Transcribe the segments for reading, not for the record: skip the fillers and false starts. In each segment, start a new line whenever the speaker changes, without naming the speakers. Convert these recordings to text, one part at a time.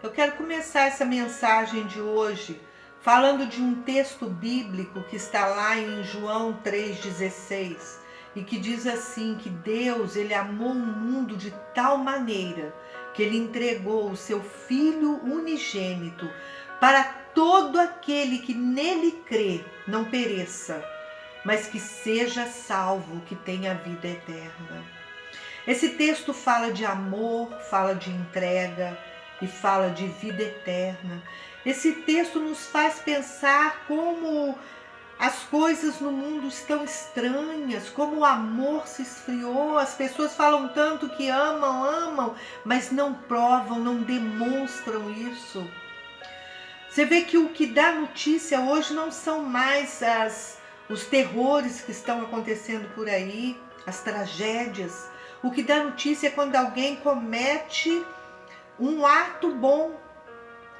Eu quero começar essa mensagem de hoje falando de um texto bíblico que está lá em João 3,16 e que diz assim, que Deus, ele amou o mundo de tal maneira que ele entregou o seu Filho unigênito para todo aquele que nele crê não pereça, mas que seja salvo, que tenha vida eterna. Esse texto fala de amor, fala de entrega e fala de vida eterna. Esse texto nos faz pensar como as coisas no mundo estão estranhas, como o amor se esfriou. As pessoas falam tanto que amam, mas não provam, não demonstram isso. Você vê que o que dá notícia hoje não são mais os terrores que estão acontecendo por aí, as tragédias. O que dá notícia é quando alguém comete um ato bom,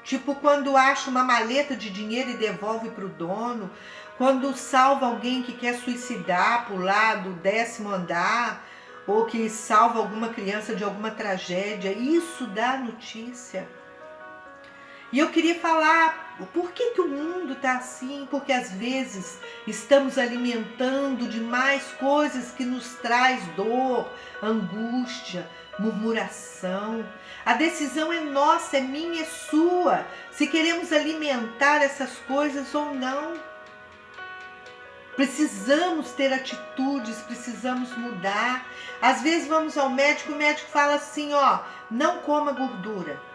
tipo quando acha uma maleta de dinheiro e devolve para o dono, quando salva alguém que quer suicidar, pular do 10º andar, ou que salva alguma criança de alguma tragédia. Isso dá notícia. E eu queria falar por que o mundo está assim, porque às vezes estamos alimentando demais coisas que nos traz dor, angústia, murmuração. A decisão é nossa, é minha, é sua, se queremos alimentar essas coisas ou não. Precisamos ter atitudes, precisamos mudar. Às vezes vamos ao médico, o médico fala assim, não coma gordura.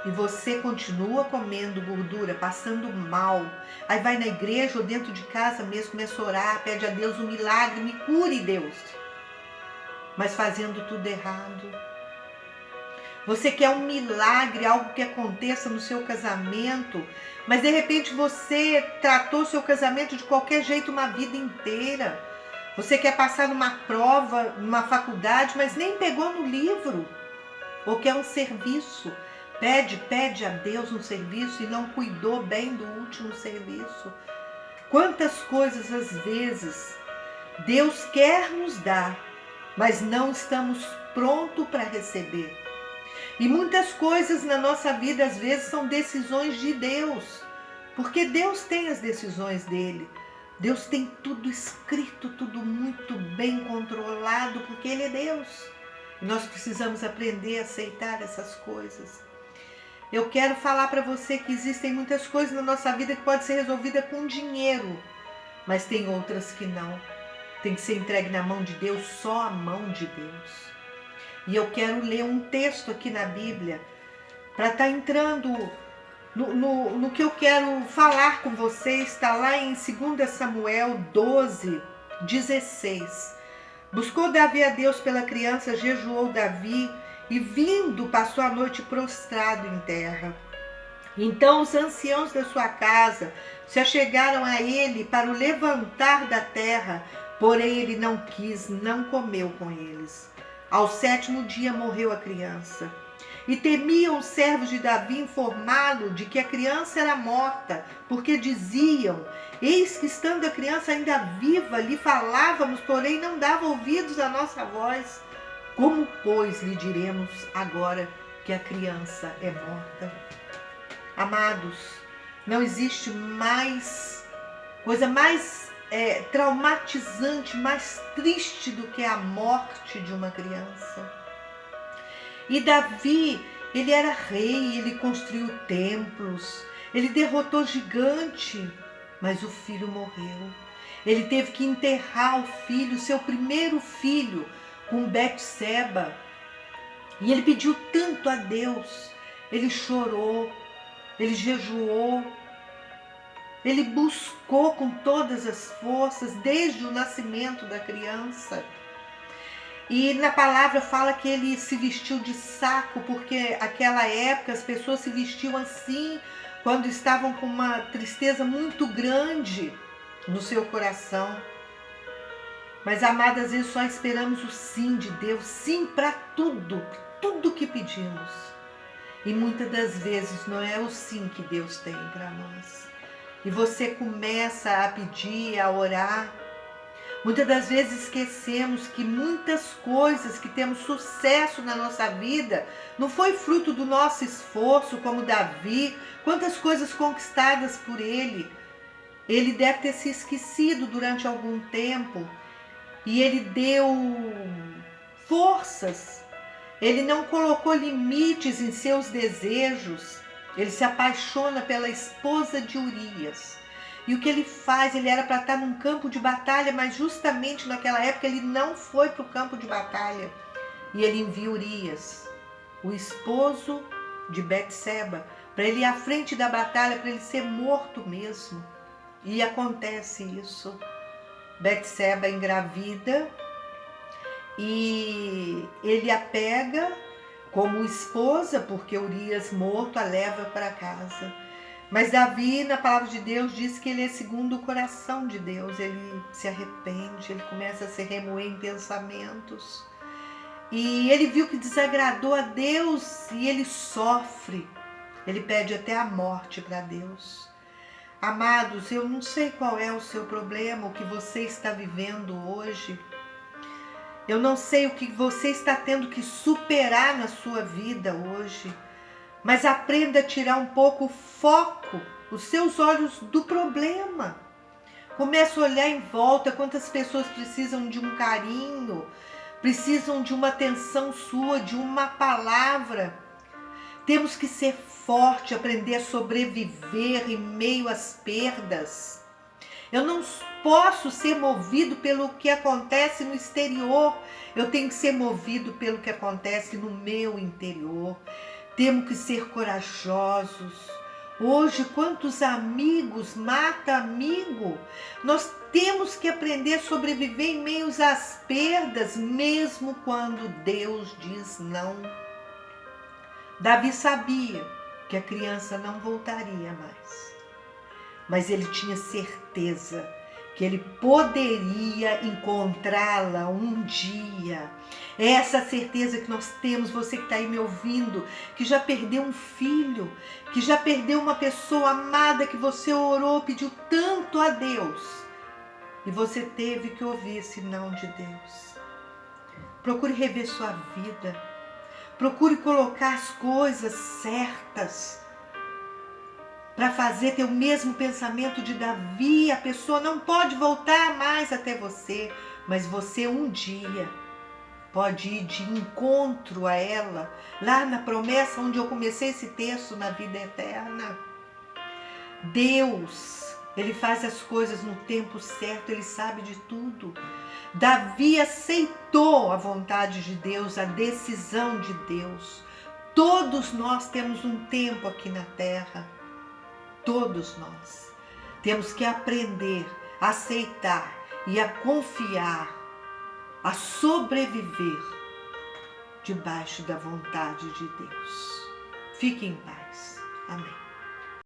E você continua comendo gordura, passando mal. Aí vai na igreja ou dentro de casa mesmo, começa a orar, pede a Deus um milagre, me cure, Deus. Mas fazendo tudo errado. Você quer um milagre, algo que aconteça no seu casamento, mas de repente você tratou seu casamento de qualquer jeito uma vida inteira. Você quer passar numa prova, numa faculdade, mas nem pegou no livro. Ou quer um serviço. Pede a Deus um serviço e não cuidou bem do último serviço. Quantas coisas às vezes Deus quer nos dar, mas não estamos prontos para receber. E muitas coisas na nossa vida às vezes são decisões de Deus, porque Deus tem as decisões dele. Deus tem tudo escrito, tudo muito bem controlado, porque ele é Deus. E nós precisamos aprender a aceitar essas coisas. Eu quero falar para você que existem muitas coisas na nossa vida que pode ser resolvida com dinheiro, mas tem outras que não. Tem que ser entregue na mão de Deus, só a mão de Deus. E eu quero ler um texto aqui na Bíblia para estar entrando no que eu quero falar com vocês. Está lá em 2 Samuel 12:16. Buscou Davi a Deus pela criança, jejuou Davi, e vindo passou a noite prostrado em terra. Então os anciãos da sua casa se achegaram a ele para o levantar da terra, porém ele não quis, não comeu com eles. Ao 7º dia morreu a criança. E temiam os servos de Davi informá-lo de que a criança era morta, porque diziam, eis que estando a criança ainda viva, lhe falávamos, porém não dava ouvidos à nossa voz. Como, pois, lhe diremos agora que a criança é morta? Amados, não existe coisa mais traumatizante, mais triste do que a morte de uma criança. E Davi, ele era rei, ele construiu templos, ele derrotou gigante, mas o filho morreu. Ele teve que enterrar o filho, seu primeiro filho, com Betseba. E ele pediu tanto a Deus, ele chorou, ele jejuou, ele buscou com todas as forças, desde o nascimento da criança. E na palavra fala que ele se vestiu de saco, porque naquela época as pessoas se vestiam assim, quando estavam com uma tristeza muito grande no seu coração. Mas, amadas, às vezes só esperamos o sim de Deus, sim para tudo, tudo que pedimos. E muitas das vezes não é o sim que Deus tem para nós. E você começa a pedir, a orar, Muitas das vezes esquecemos que muitas coisas que temos sucesso na nossa vida não foi fruto do nosso esforço, como Davi, quantas coisas conquistadas por ele. Ele deve ter se esquecido durante algum tempo e ele deu forças. Ele não colocou limites em seus desejos. Ele se apaixona pela esposa de Urias. E o que ele faz? Ele era para estar num campo de batalha, mas justamente naquela época ele não foi para o campo de batalha. E ele envia Urias, o esposo de Betseba, para ele ir à frente da batalha, para ele ser morto mesmo. E acontece isso. Betseba engravida e ele a pega como esposa, porque Urias morto a leva para casa. Mas Davi, na palavra de Deus, diz que ele é segundo o coração de Deus. Ele se arrepende, ele começa a se remoer em pensamentos. E ele viu que desagradou a Deus e ele sofre. Ele pede até a morte para Deus. Amados, eu não sei qual é o seu problema, o que você está vivendo hoje. Eu não sei o que você está tendo que superar na sua vida hoje. Mas aprenda a tirar um pouco o foco, os seus olhos do problema. Comece a olhar em volta quantas pessoas precisam de um carinho, precisam de uma atenção sua, de uma palavra. Temos que ser forte, aprender a sobreviver em meio às perdas. Eu não posso ser movido pelo que acontece no exterior. Eu tenho que ser movido pelo que acontece no meu interior. Temos que ser corajosos. Hoje, quantos amigos matam amigo? Nós temos que aprender a sobreviver em meio às perdas, mesmo quando Deus diz não. Davi sabia que a criança não voltaria mais, mas ele tinha certeza que ele poderia encontrá-la um dia. É essa certeza que nós temos, você que está aí me ouvindo, que já perdeu um filho, que já perdeu uma pessoa amada, que você orou, pediu tanto a Deus, e você teve que ouvir esse não de Deus. Procure rever sua vida, procure colocar as coisas certas, para fazer ter o mesmo pensamento de Davi. A pessoa não pode voltar mais até você, mas você um dia pode ir de encontro a ela, lá na promessa onde eu comecei esse texto, na vida eterna. Deus, ele faz as coisas no tempo certo, ele sabe de tudo. Davi aceitou a vontade de Deus, a decisão de Deus. Todos nós temos um tempo aqui na terra. Todos nós temos que aprender a aceitar e a confiar, a sobreviver debaixo da vontade de Deus. Fique em paz. Amém.